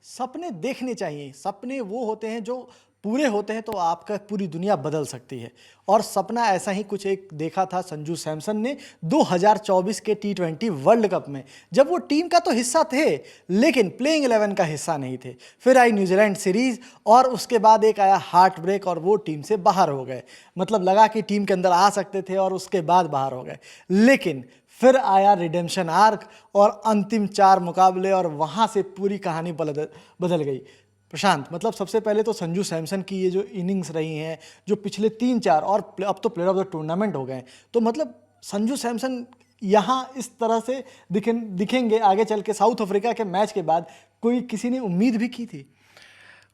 सपने देखने चाहिए। सपने वो होते हैं जो पूरे होते हैं तो आपका पूरी दुनिया बदल सकती है। और सपना ऐसा ही कुछ एक देखा था संजू सैमसन ने 2024 के टी20 वर्ल्ड कप में, जब वो टीम का तो हिस्सा थे लेकिन प्लेइंग 11 का हिस्सा नहीं थे। फिर आई न्यूजीलैंड सीरीज और उसके बाद एक आया हार्ट ब्रेक और वो टीम से बाहर हो गए। मतलब लगा कि टीम के अंदर आ सकते थे और उसके बाद बाहर हो गए। लेकिन फिर आया रिडेम्पशन आर्क और अंतिम 4 मुकाबले और वहाँ से पूरी कहानी बदल गई। प्रशांत, मतलब सबसे पहले तो संजू सैमसन की ये जो इनिंग्स रही हैं, जो पिछले 3-4 और अब तो प्लेयर ऑफ द टूर्नामेंट हो गए, तो मतलब संजू सैमसन यहाँ इस तरह से दिखेंगे आगे चल के साउथ अफ्रीका के मैच के बाद, कोई किसी ने उम्मीद भी की थी?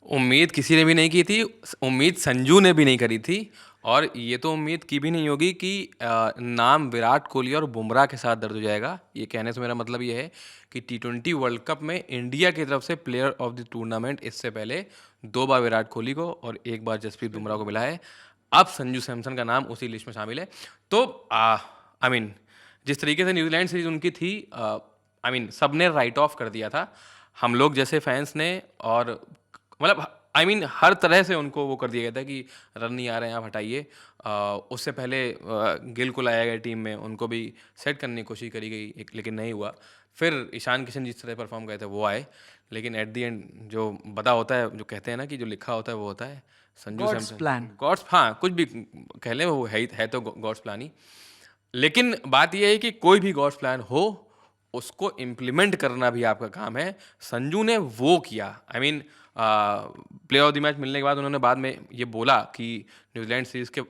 उम्मीद किसी ने भी नहीं की थी। उम्मीद संजू ने भी नहीं करी थी। और ये तो उम्मीद की भी नहीं होगी कि नाम विराट कोहली और बुमराह के साथ दर्ज हो जाएगा। ये कहने से मेरा मतलब ये है कि टी20 वर्ल्ड कप में इंडिया की तरफ से प्लेयर ऑफ द टूर्नामेंट इससे पहले 2 बार विराट कोहली को और 1 बार जसप्रीत बुमराह को मिला है। अब संजू सैमसन का नाम उसी लिस्ट में शामिल है। तो आई मीन जिस तरीके से न्यूजीलैंड सीरीज उनकी थी, सब ने राइट ऑफ कर दिया था, हम लोग जैसे फैंस ने। और मतलब हर तरह से उनको वो कर दिया गया था कि रन नहीं आ रहे हैं, आप हटाइए। उससे पहले गिल को लाया गया टीम में, उनको भी सेट करने की कोशिश करी गई, लेकिन नहीं हुआ। फिर ईशान किशन जिस तरह परफॉर्म करे थे वो आए, लेकिन एट दी एंड जो बता होता है, जो कहते हैं ना कि जो लिखा होता है वो होता है। Sanju gods Samson plan. Gods, हाँ कुछ भी कह लें, वो है तो गॉड्स प्लान ही। लेकिन बात यह है कि कोई भी गॉड्स प्लान हो, उसको इम्प्लीमेंट करना भी आपका काम है। संजू ने वो किया। प्लेयर ऑफ द मैच मिलने के बाद उन्होंने बाद में ये बोला कि न्यूजीलैंड सीरीज के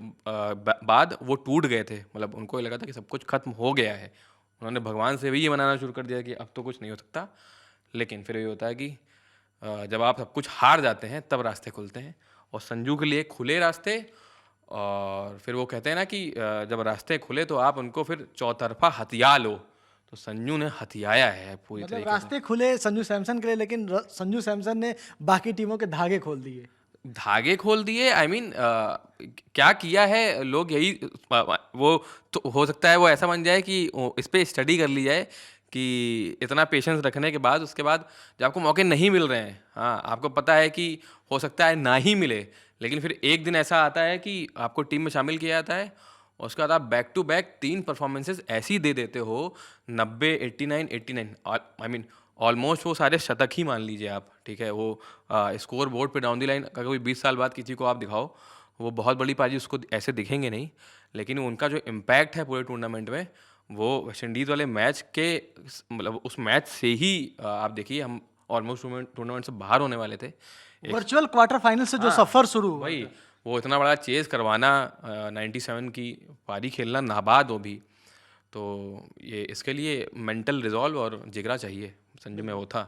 बाद वो टूट गए थे। मतलब उनको ये लगा था कि सब कुछ खत्म हो गया है। उन्होंने भगवान से भी ये मनाना शुरू कर दिया कि अब तो कुछ नहीं हो सकता। लेकिन फिर ये होता है कि जब आप सब कुछ हार जाते हैं तब रास्ते खुलते हैं, और संजू के लिए खुले रास्ते। और फिर वो कहते हैं ना कि जब रास्ते खुले तो आप उनको फिर चौतरफा हथिया लो। तो संजू ने हथियाया है पूरी मतलब तरीके से। रास्ते खुले संजू सैमसन के लिए, लेकिन संजू सैमसन ने बाकी टीमों के धागे खोल दिए। धागे खोल दिए। क्या किया है लोग, यही वो तो हो सकता है वो ऐसा बन जाए कि इस पे स्टडी कर ली जाए कि इतना पेशेंस रखने के बाद, उसके बाद जब आपको मौके नहीं मिल रहे हैं, हाँ आपको पता है कि हो सकता है ना ही मिले, लेकिन फिर एक दिन ऐसा आता है कि आपको टीम में शामिल किया जाता है, और उसके बाद आप बैक टू बैक 3 परफॉर्मेंसेज ऐसी दे देते हो, 90, 89, 89, ऑलमोस्ट वो सारे शतक ही मान लीजिए आप, ठीक है। वो स्कोर बोर्ड पे डाउन दी लाइन अगर कोई 20 साल बाद किसी को आप दिखाओ, वो बहुत बड़ी पाजी उसको ऐसे दिखेंगे नहीं, लेकिन उनका जो इम्पैक्ट है पूरे टूर्नामेंट में, वो वेस्ट इंडीज़ वाले मैच के मतलब उस मैच से ही आप देखिए, हम ऑलमोस्ट टूर्नामेंट से बाहर होने वाले थे। एक, वर्चुअल क्वार्टर फाइनल से जो हाँ सफर शुरू हुआ वही, था। वो इतना बड़ा चेज़ करवाना, 97 की पारी खेलना नाबाद हो भी, तो ये इसके लिए मेंटल रिजॉल्व और जिगरा चाहिए। संजू में वो था।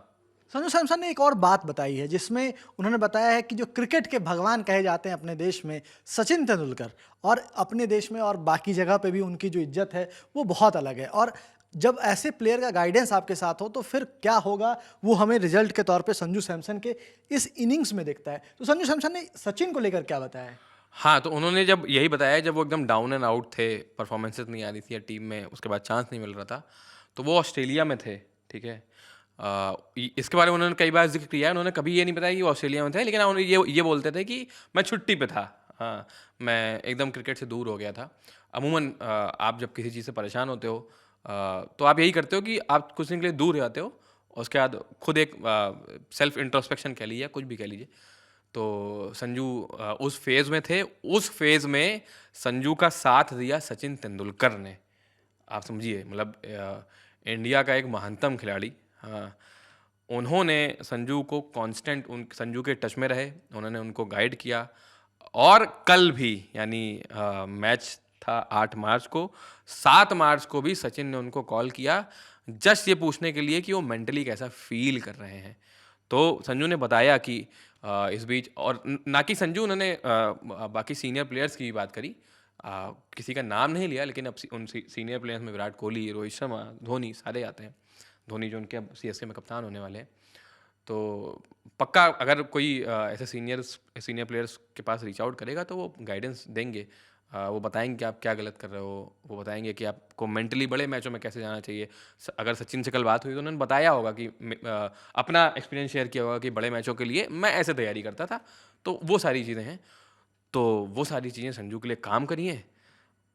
संजू सैमसन ने एक और बात बताई है जिसमें उन्होंने बताया है कि जो क्रिकेट के भगवान कहे जाते हैं अपने देश में, सचिन तेंदुलकर, और अपने देश में और बाकी जगह पे भी उनकी जो इज्जत है वो बहुत अलग है। और जब ऐसे प्लेयर का गाइडेंस आपके साथ हो तो फिर क्या होगा वो हमें रिजल्ट के तौर पे संजू सैमसन के इस इनिंग्स में दिखता है। तो संजू सैमसन ने सचिन को लेकर क्या बताया है? हाँ, तो उन्होंने जब यही बताया, जब वो एकदम डाउन एंड आउट थे, परफॉर्मेंसेस नहीं आ रही थी या टीम में उसके बाद चांस नहीं मिल रहा था, तो वो ऑस्ट्रेलिया में थे, ठीक है। इसके बारे में उन्होंने कई बार जिक्र किया है। उन्होंने कभी ये नहीं बताया कि वो ऑस्ट्रेलिया में थे, लेकिन हाँ, उन्होंने ये बोलते थे कि मैं छुट्टी पे था। हाँ, मैं एकदम क्रिकेट से दूर हो गया था। अमूमन आप जब किसी चीज़ से परेशान होते हो, तो आप यही करते हो कि आप कुछ दिन के लिए दूर जाते हो, और उसके बाद खुद एक सेल्फ इंट्रोस्पेक्शन कह लीजिए, कुछ भी कह लीजिए। तो संजू उस फेज़ में थे। उस फेज़ में संजू का साथ दिया सचिन तेंदुलकर ने। आप समझिए, मतलब इंडिया का एक महानतम खिलाड़ी, हाँ, उन्होंने संजू को कांस्टेंट, उन संजू के टच में रहे, उन्होंने उनको गाइड किया। और कल भी, मैच था 8 मार्च को, 7 मार्च को भी सचिन ने उनको कॉल किया, जस्ट ये पूछने के लिए कि वो मेंटली कैसा फील कर रहे हैं। तो संजू ने बताया कि इस बीच, और ना कि संजू, उन्होंने बाकी सीनियर प्लेयर्स की भी बात करी। किसी का नाम नहीं लिया, लेकिन अब उन सीनियर प्लेयर्स में विराट कोहली, रोहित शर्मा, धोनी सारे आते हैं। धोनी जो उनके अब सीएसके में कप्तान होने वाले हैं। तो पक्का अगर कोई ऐसे सीनियर प्लेयर्स के पास रीच आउट करेगा तो वो गाइडेंस देंगे। वो बताएंगे कि आप क्या गलत कर रहे हो, वो बताएंगे कि आपको मेंटली बड़े मैचों में कैसे जाना चाहिए। अगर सचिन से कल बात हुई तो उन्होंने बताया होगा कि अपना एक्सपीरियंस शेयर किया होगा कि बड़े मैचों के लिए मैं ऐसे तैयारी करता था। तो वो सारी चीज़ें हैं, तो वो सारी चीज़ें संजू के लिए काम करी हैं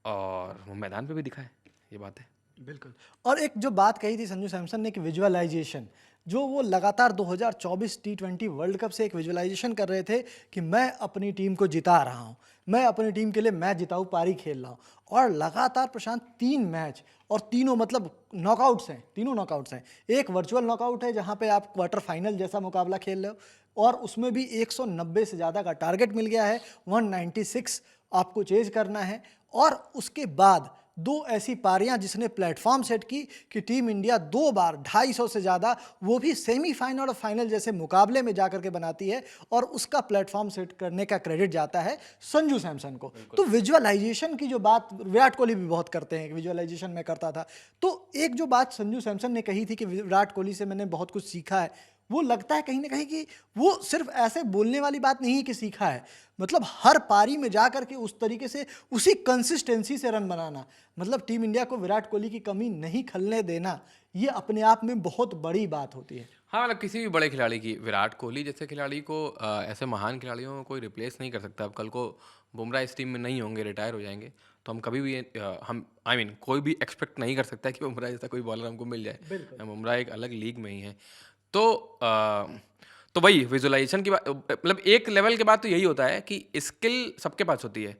और वो मैदान पे भी दिखा है, ये बात है। बिल्कुल। और एक जो बात कही थी संजू सैमसन ने कि विजुअलाइजेशन, जो वो लगातार 2024 टी20 वर्ल्ड कप से एक विजुअलाइजेशन कर रहे थे कि मैं अपनी टीम को जिता रहा हूँ, मैं अपनी टीम के लिए मैच जिताऊ पारी खेल रहा हूँ। और लगातार प्रशांत 3 मैच, और तीनों मतलब नॉकआउट्स हैं, तीनों नॉकआउट्स हैं। एक वर्चुअल नॉकआउट है जहाँ पे आप क्वार्टर फाइनल जैसा मुकाबला खेल रहे हो, और उसमें भी 190 से ज़्यादा का टारगेट मिल गया है, 196 आपको चेज करना है। और उसके बाद 2 ऐसी पारियां जिसने प्लेटफॉर्म सेट की कि टीम इंडिया 2 बार 250 से ज़्यादा, वो भी सेमीफाइनल और फाइनल जैसे मुकाबले में जाकर के बनाती है, और उसका प्लेटफॉर्म सेट करने का क्रेडिट जाता है संजू सैमसन को। तो विजुअलाइजेशन की जो बात विराट कोहली भी बहुत करते हैं कि विजुअलाइजेशन में करता था, तो एक जो बात संजू सैमसन ने कही थी कि विराट कोहली से मैंने बहुत कुछ सीखा है, वो लगता है कहीं ना कहीं कि वो सिर्फ ऐसे बोलने वाली बात नहीं है कि सीखा है, मतलब हर पारी में जा करके उस तरीके से उसी कंसिस्टेंसी से रन बनाना, मतलब टीम इंडिया को विराट कोहली की कमी नहीं खलने देना, ये अपने आप में बहुत बड़ी बात होती है। हाँ, मतलब किसी भी बड़े खिलाड़ी की, विराट कोहली जैसे खिलाड़ी को ऐसे महान खिलाड़ियों को कोई रिप्लेस नहीं कर सकता। अब कल को बुमराह इस टीम में नहीं होंगे, रिटायर हो जाएंगे, तो हम कभी भी हम कोई भी एक्सपेक्ट नहीं कर सकता कि बुमराह जैसा कोई बॉलर हमको मिल जाए। बिल्कुल। बुमराह एक अलग लीग में ही है। तो तो वही विजुअलाइजेशन की बात, मतलब एक लेवल के बाद तो यही होता है कि स्किल सबके पास होती है।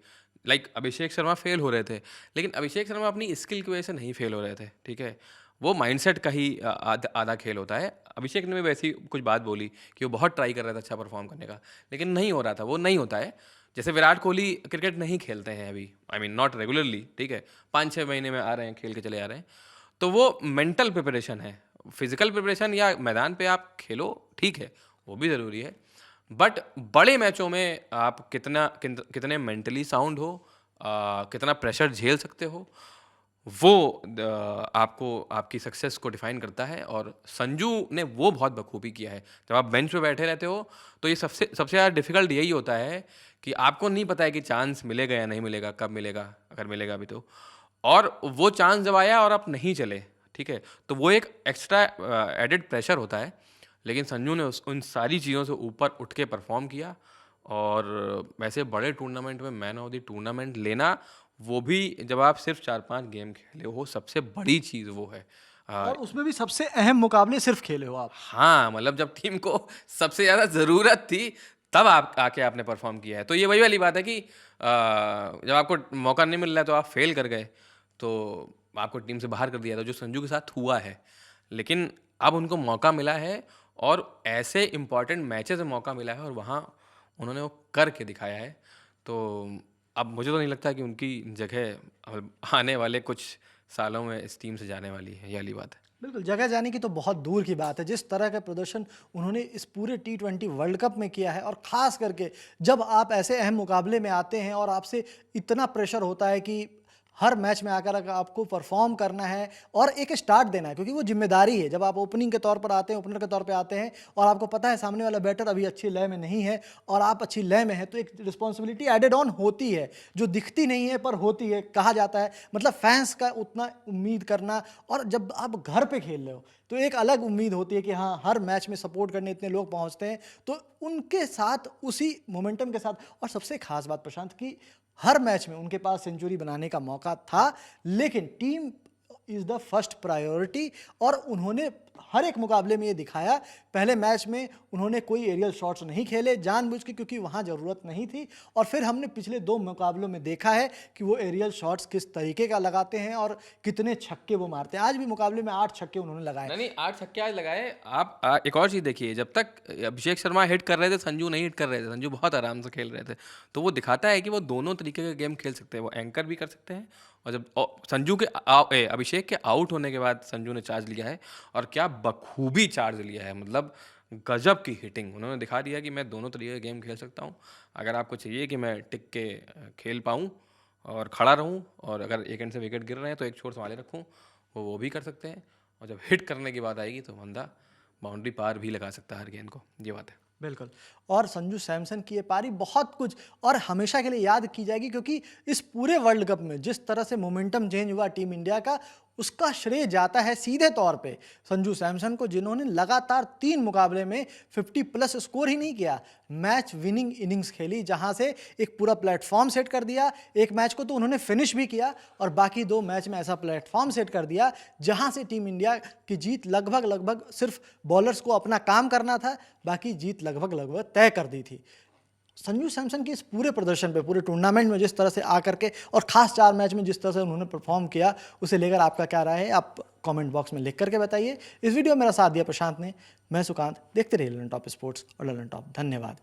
लाइक अभिषेक शर्मा फेल हो रहे थे, लेकिन अभिषेक शर्मा अपनी स्किल की वजह से नहीं फेल हो रहे थे, ठीक है। वो माइंडसेट का ही आधा खेल होता है। अभिषेक ने भी वैसी कुछ बात बोली कि वो बहुत ट्राई कर रहा था अच्छा परफॉर्म करने का, लेकिन नहीं हो रहा था, वो नहीं होता है। जैसे विराट कोहली क्रिकेट नहीं खेलते हैं अभी, नॉट रेगुलरली, ठीक है, 5-6 महीने में आ रहे हैं, खेल के चले आ रहे हैं। तो वो मेंटल प्रिपरेशन है। फिजिकल प्रिपरेशन या मैदान पे आप खेलो, ठीक है, वो भी ज़रूरी है। बट बड़े मैचों में आप कितने मेंटली साउंड हो, कितना प्रेशर झेल सकते हो, वो आपको आपकी सक्सेस को डिफाइन करता है। और संजू ने वो बहुत बखूबी किया है। जब आप बेंच पे बैठे रहते हो तो ये सबसे सबसे ज़्यादा डिफिकल्ट यही होता है कि आपको नहीं पता है कि चांस मिलेगा या नहीं मिलेगा, कब मिलेगा, अगर मिलेगा भी तो। और वो चांस जब आया और आप नहीं चले, ठीक है, तो वो एक एक्स्ट्रा एडेड प्रेशर होता है। लेकिन संजू ने उन सारी चीज़ों से ऊपर उठ के परफॉर्म किया। और वैसे बड़े टूर्नामेंट में मैन ऑफ द टूर्नामेंट लेना, वो भी जब आप सिर्फ 4-5 गेम खेले हो, सबसे बड़ी चीज़ वो है। और उसमें भी सबसे अहम मुकाबले सिर्फ खेले हो आप। हाँ, मतलब जब टीम को सबसे ज़्यादा ज़रूरत थी, तब आप आके आपने परफॉर्म किया है। तो ये वही वाली बात है कि जब आपको मौका नहीं मिल रहा है तो आप फेल कर गए, तो आपको टीम से बाहर कर दिया था, जो संजू के साथ हुआ है। लेकिन अब उनको मौका मिला है, और ऐसे इंपॉर्टेंट मैचेस में मौका मिला है, और वहाँ उन्होंने वो करके दिखाया है। तो अब मुझे तो नहीं लगता कि उनकी जगह आने वाले कुछ सालों में इस टीम से जाने वाली है, ये वाली बात है। बिल्कुल, जगह जाने की तो बहुत दूर की बात है। जिस तरह का प्रदर्शन उन्होंने इस पूरे टी20 वर्ल्ड कप में किया है, और ख़ास करके जब आप ऐसे अहम मुकाबले में आते हैं और आपसे इतना प्रेशर होता है कि हर मैच में आकर आपको परफॉर्म करना है और एक स्टार्ट देना है, क्योंकि वो जिम्मेदारी है। जब आप ओपनिंग के तौर पर आते हैं, ओपनर के तौर पे आते हैं, और आपको पता है सामने वाला बैटर अभी अच्छी लय में नहीं है और आप अच्छी लय में हैं, तो एक रिस्पॉन्सिबिलिटी एडेड ऑन होती है, जो दिखती नहीं है पर होती है। कहा जाता है, मतलब फैंस का उतना उम्मीद करना, और जब आप घर पे खेल रहे हो तो एक अलग उम्मीद होती है कि हाँ, हर मैच में सपोर्ट करने इतने लोग पहुंचते हैं, तो उनके साथ उसी मोमेंटम के साथ। और सबसे खास बात प्रशांत की, हर मैच में उनके पास सेंचुरी बनाने का मौका था, लेकिन team is the first priority, और उन्होंने हर एक मुकाबले में ये दिखाया। पहले मैच में उन्होंने कोई एरियल शॉट्स नहीं खेले जानबूझ के, क्योंकि वहाँ ज़रूरत नहीं थी, और फिर हमने पिछले 2 मुकाबलों में देखा है कि वो एरियल शॉट्स किस तरीके का लगाते हैं और कितने छक्के वो मारते हैं। आज भी मुकाबले में 8 छक्के उन्होंने लगाए। नहीं नहीं, 8 छक्के आज लगाए। आप एक और चीज़ देखिए, जब तक अभिषेक शर्मा हिट कर रहे थे, संजू नहीं हिट कर रहे थे, संजू बहुत आराम से खेल रहे थे। तो वो दिखाता है कि वो दोनों तरीके का गेम खेल सकते हैं, वो एंकर भी कर सकते हैं। और जब संजू के अभिषेक के आउट होने के बाद संजू ने चार्ज लिया है, और क्या बखूबी चार्ज लिया है, मतलब गजब की हिटिंग। उन्होंने दिखा दिया कि मैं दोनों तरीके का गेम खेल सकता हूँ। अगर आपको चाहिए कि मैं टिक के खेल पाऊँ और खड़ा रहूँ, और अगर एक एंड से विकेट गिर रहे हैं तो एक छोर संभाले रखूँ, वो भी कर सकते हैं। और जब हिट करने की बात आएगी तो बंदा बाउंड्री पार भी लगा सकता है हर गेंद को, ये बात है। बिल्कुल। और संजू सैमसन की ये पारी बहुत कुछ और हमेशा के लिए याद की जाएगी, क्योंकि इस पूरे वर्ल्ड कप में जिस तरह से मोमेंटम चेंज हुआ टीम इंडिया का, उसका श्रेय जाता है सीधे तौर पे संजू सैमसन को, जिन्होंने लगातार 3 मुकाबले में 50 प्लस स्कोर ही नहीं किया, मैच विनिंग इनिंग्स खेली, जहां से एक पूरा प्लेटफॉर्म सेट कर दिया। एक मैच को तो उन्होंने फिनिश भी किया और बाकी 2 मैच में ऐसा प्लेटफॉर्म सेट कर दिया जहां से टीम इंडिया की जीत लगभग लगभग सिर्फ बॉलर्स को अपना काम करना था, बाकी जीत लगभग लगभग तय कर दी थी। संजू सैमसन के इस पूरे प्रदर्शन पे, पूरे टूर्नामेंट में जिस तरह से आकर के और खास 4 मैच में जिस तरह से उन्होंने परफॉर्म किया, उसे लेकर आपका क्या राय है, आप कमेंट बॉक्स में लिख करके बताइए। इस वीडियो में मेरा साथ दिया प्रशांत ने, मैं सुकांत। देखते रहिए ललन टॉप स्पोर्ट्स और ललन टॉप। धन्यवाद।